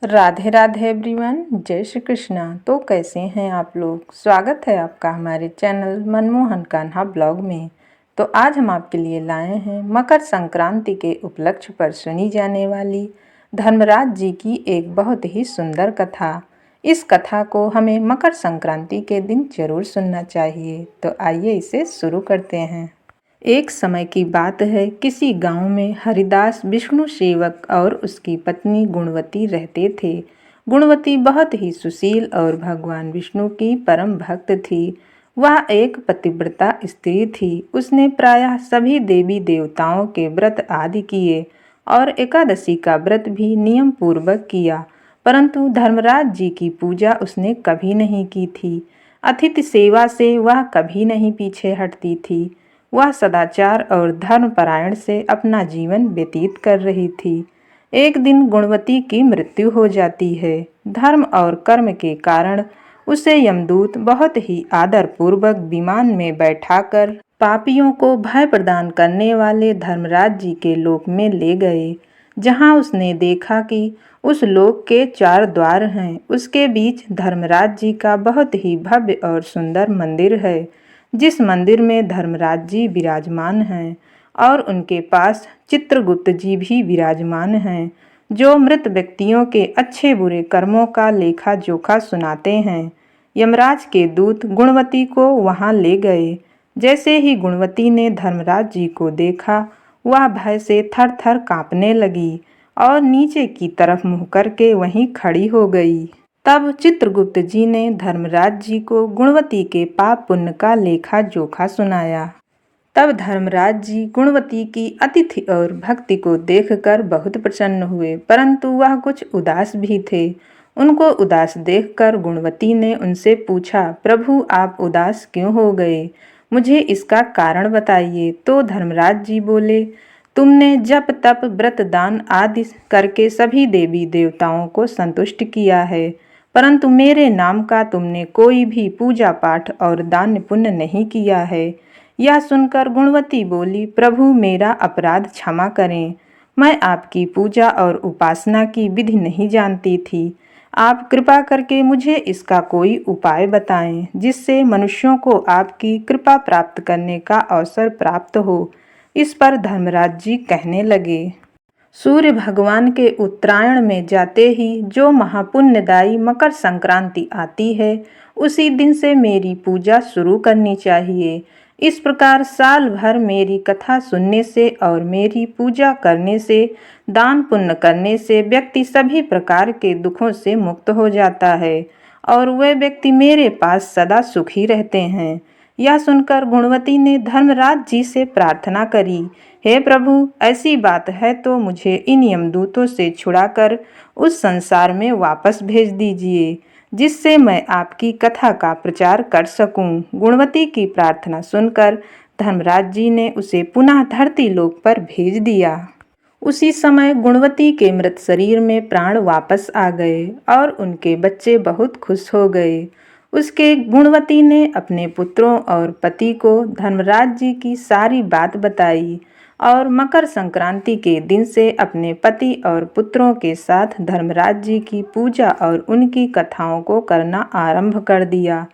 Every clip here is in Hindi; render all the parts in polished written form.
राधे राधे एवरीवन, जय श्री कृष्णा। तो कैसे हैं आप लोग। स्वागत है आपका हमारे चैनल मनमोहन कान्हा ब्लॉग में। तो आज हम आपके लिए लाए हैं मकर संक्रांति के उपलक्ष्य पर सुनी जाने वाली धर्मराज जी की एक बहुत ही सुंदर कथा। इस कथा को हमें मकर संक्रांति के दिन जरूर सुनना चाहिए। तो आइए इसे शुरू करते हैं। एक समय की बात है, किसी गांव में हरिदास विष्णु सेवक और उसकी पत्नी गुणवती रहते थे। गुणवती बहुत ही सुशील और भगवान विष्णु की परम भक्त थी। वह एक पतिव्रता स्त्री थी। उसने प्रायः सभी देवी देवताओं के व्रत आदि किए और एकादशी का व्रत भी नियम पूर्वक किया, परंतु धर्मराज जी की पूजा उसने कभी नहीं की थी। अतिथि सेवा से वह कभी नहीं पीछे हटती थी। वह सदाचार और धर्मपरायण से अपना जीवन व्यतीत कर रही थी। एक दिन गुणवती की मृत्यु हो जाती है। धर्म और कर्म के कारण उसे यमदूत बहुत ही आदरपूर्वक विमान में बैठाकर पापियों को भय प्रदान करने वाले धर्मराज जी के लोक में ले गए, जहां उसने देखा कि उस लोक के 4 द्वार हैं। उसके बीच धर्मराज जी का बहुत ही भव्य और सुंदर मंदिर है, जिस मंदिर में धर्मराज जी विराजमान हैं और उनके पास चित्रगुप्त जी भी विराजमान हैं, जो मृत व्यक्तियों के अच्छे बुरे कर्मों का लेखा जोखा सुनाते हैं। यमराज के दूत गुणवती को वहां ले गए। जैसे ही गुणवती ने धर्मराज जी को देखा, वह भय से थर थर कांपने लगी और नीचे की तरफ मुँह करके वहीं खड़ी हो गई। तब चित्रगुप्त जी ने धर्मराज जी को गुणवती के पाप पुण्य का लेखा जोखा सुनाया। तब धर्मराज जी गुणवती की अतिथि और भक्ति को देखकर बहुत प्रसन्न हुए, परंतु वह कुछ उदास भी थे। उनको उदास देखकर गुणवती ने उनसे पूछा, प्रभु आप उदास क्यों हो गए, मुझे इसका कारण बताइए। तो धर्मराज जी बोले, तुमने जप तप व्रत दान आदि करके सभी देवी देवताओं को संतुष्ट किया है, परंतु मेरे नाम का तुमने कोई भी पूजा पाठ और दान पुण्य नहीं किया है। यह सुनकर गुणवती बोली, प्रभु मेरा अपराध क्षमा करें। मैं आपकी पूजा और उपासना की विधि नहीं जानती थी। आप कृपा करके मुझे इसका कोई उपाय बताएं, जिससे मनुष्यों को आपकी कृपा प्राप्त करने का अवसर प्राप्त हो। इस पर धर्मराज जी कहने लगे, सूर्य भगवान के उत्तरायण में जाते ही जो महापुण्यदायी मकर संक्रांति आती है, उसी दिन से मेरी पूजा शुरू करनी चाहिए। इस प्रकार साल भर मेरी कथा सुनने से और मेरी पूजा करने से, दान पुण्य करने से व्यक्ति सभी प्रकार के दुखों से मुक्त हो जाता है और वे व्यक्ति मेरे पास सदा सुखी रहते हैं। यह सुनकर गुणवती ने धर्मराज जी से प्रार्थना करी, हे प्रभु, ऐसी बात है तो मुझे इन यमदूतों से छुड़ाकर उस संसार में वापस भेज दीजिए, जिससे मैं आपकी कथा का प्रचार कर सकूं। गुणवती की प्रार्थना सुनकर धर्मराज जी ने उसे पुनः धरती लोक पर भेज दिया। उसी समय गुणवती के मृत शरीर में प्राण वापस आ गए और उनके बच्चे बहुत खुश हो गए। उसके गुणवती ने अपने पुत्रों और पति को धर्मराज जी की सारी बात बताई और मकर संक्रांति के दिन से अपने पति और पुत्रों के साथ धर्मराज जी की पूजा और उनकी कथाओं को करना आरंभ कर दिया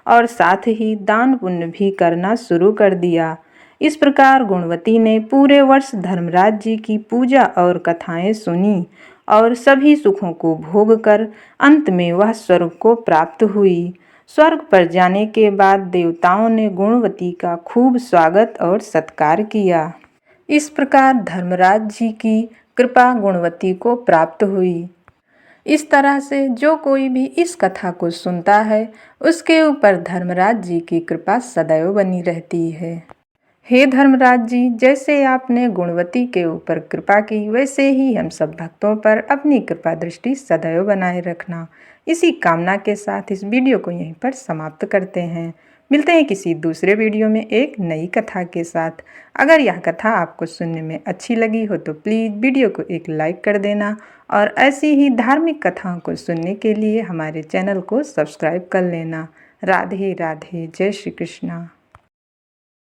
और साथ ही दान पुण्य भी करना शुरू कर दिया। इस प्रकार गुणवती ने पूरे वर्ष धर्मराज जी की पूजा और कथाएं सुनी और सभी सुखों को भोग कर अंत में वह स्वर्ग को प्राप्त हुई। स्वर्ग पर जाने के बाद देवताओं ने गुणवती का खूब स्वागत और सत्कार किया। इस प्रकार धर्मराज जी की कृपा गुणवती को प्राप्त हुई। इस तरह से जो कोई भी इस कथा को सुनता है, उसके ऊपर धर्मराज जी की कृपा सदैव बनी रहती है। हे धर्मराज जी, जैसे आपने गुणवती के ऊपर कृपा की, वैसे ही हम सब भक्तों पर अपनी कृपा दृष्टि सदैव बनाए रखना। इसी कामना के साथ इस वीडियो को यहीं पर समाप्त करते हैं। मिलते हैं किसी दूसरे वीडियो में एक नई कथा के साथ। अगर यह कथा आपको सुनने में अच्छी लगी हो तो प्लीज़ वीडियो को एक लाइक कर देना और ऐसी ही धार्मिक कथाओं को सुनने के लिए हमारे चैनल को सब्सक्राइब कर लेना। राधे राधे, जय श्री कृष्णा।